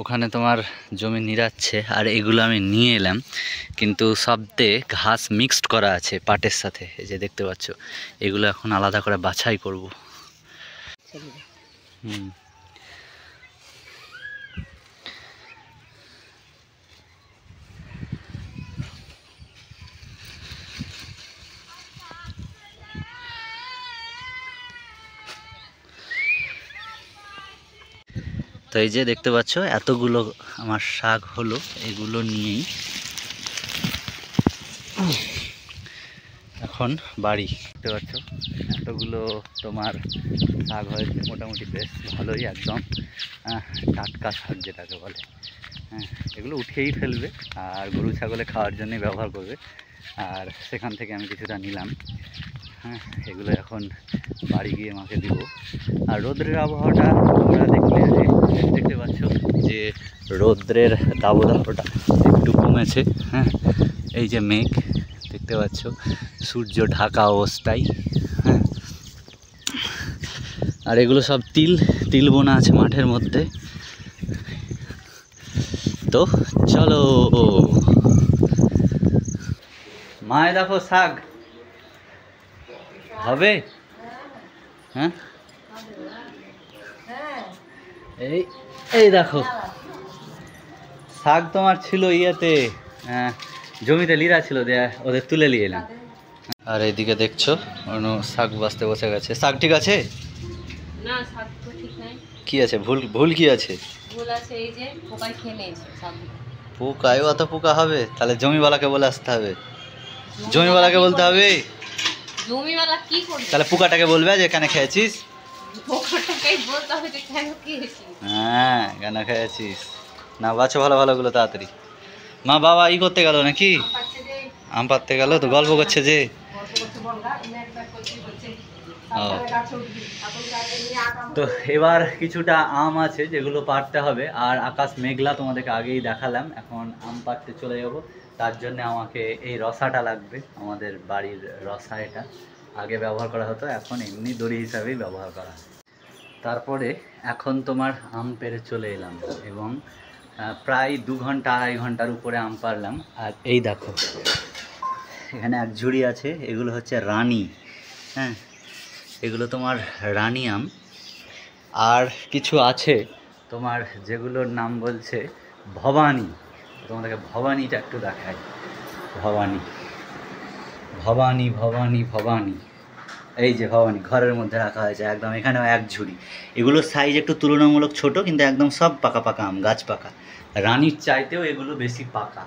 ওখানে তোমার জমি নিড়াচ্ছে আর এগুলো আমি নিয়ে এলাম, কিন্তু সবতে ঘাস মিক্সড করা আছে পাটের সাথে, এই যে দেখতে পাচ্ছ। এগুলো এখন আলাদা করে বাছাই করব। হুম, তো এই যে দেখতে পাচ্ছ এতগুলো আমার শাক হলো, এগুলো নিয়েই এখন বাড়ি। দেখতে পাচ্ছ এতগুলো তোমার শাক হয়েছে, মোটামুটি বেশ ভালোই, একদম টাটকা শাক যেটাকে বলে। হ্যাঁ, এগুলো উঠিয়েই ফেলবে আর গরু ছাগলে খাওয়ার জন্যই ব্যবহার করবে। আর সেখান থেকে আমি কিছুটা নিলাম। হ্যাঁ, এগুলো এখন বাড়ি গিয়ে মাকে দিব। আর রৌদ্রের আবহাওয়াটা তোমরা দেখতে পাচ্ছ যে রৌদ্রের দাবদাহটা একটু কমেছে। হ্যাঁ, এই যে মেঘ দেখতে পাচ্ছ, সূর্য ঢাকা অবস্থায়। হ্যাঁ, আর এগুলো সব তিল বোনা আছে মাঠের মধ্যে। তো চলো, মায়ে দেখো শাক হবে। হ্যাঁ, এই এই দেখো শাক তোমার ছিল ইয়েতে, জমিতে লিরা ছিল, ওদের তুলে নিয়ে এলাম। আর এইদিকে দেখছো অন্য শাক বাঁচতে বসে গেছে। শাক ঠিক আছে না, শাক তো ঠিক নাই। কি আছে? ভুল কি আছে? ভুল আছে এই যে পোকায় খেয়ে নিয়েছে শাক। পোকায় অত পোকা হবে? তাহলে জমিওয়ালাকে বলে আসতে হবে, জমিওয়ালাকে বলতে হবে। জমিওয়ালা কি করবে? তাহলে পোকাটাকে বলবে যে কেন খেয়েছিস। পোকাটাকেই বলতে হবে যে কেন খেয়েছিস। হ্যাঁ, কেন খেয়েছিস। না বাছো ভালো ভালোগুলো তাড়াতাড়ি। মা বাবা করতে গেল নাকি? আম পাড়তে গেল, তো গল্প করছে যে। তো এবার কিছুটা আম আছে যেগুলো পাড়তে হবে, আর আকাশ মেঘলা তোমাদেরকে আগেই দেখালাম। এখন আম পাড়তে চলে যাব, তার জন্য আমাকে এই রসাটা লাগবে। আমাদের বাড়ির রসা, এটা আগে ব্যবহার করা হতো, এখন এমনি দড়ি হিসাবেই ব্যবহার করা হয়। তারপরে এখন তোমার আম পেড়ে চলে এলাম এবং প্রায় 2 ঘন্টা 2.5 ঘন্টার উপরে আম পারলাম। আর এই দেখো এখানে এক ঝুড়ি আছে, এগুলো হচ্ছে রানী। হ্যাঁ, এগুলো তোমার রানী আম। আর কিছু আছে তোমার যেগুলোর নাম বলছে ভবানী। তোমাদেরকে ভবানীটা একটু দেখাই। ভবানী ভবানী ভবানী ভবানী, এই যে ভবানী ঘরের মধ্যে রাখা হয়েছে একদম। এখানেও এক ঝুড়ি। এগুলোর সাইজ একটু তুলনামূলক ছোট, কিন্তু একদম সব পাকা পাকা আম, গাছ পাকা। রানীর চাইতেও এগুলো বেশি পাকা।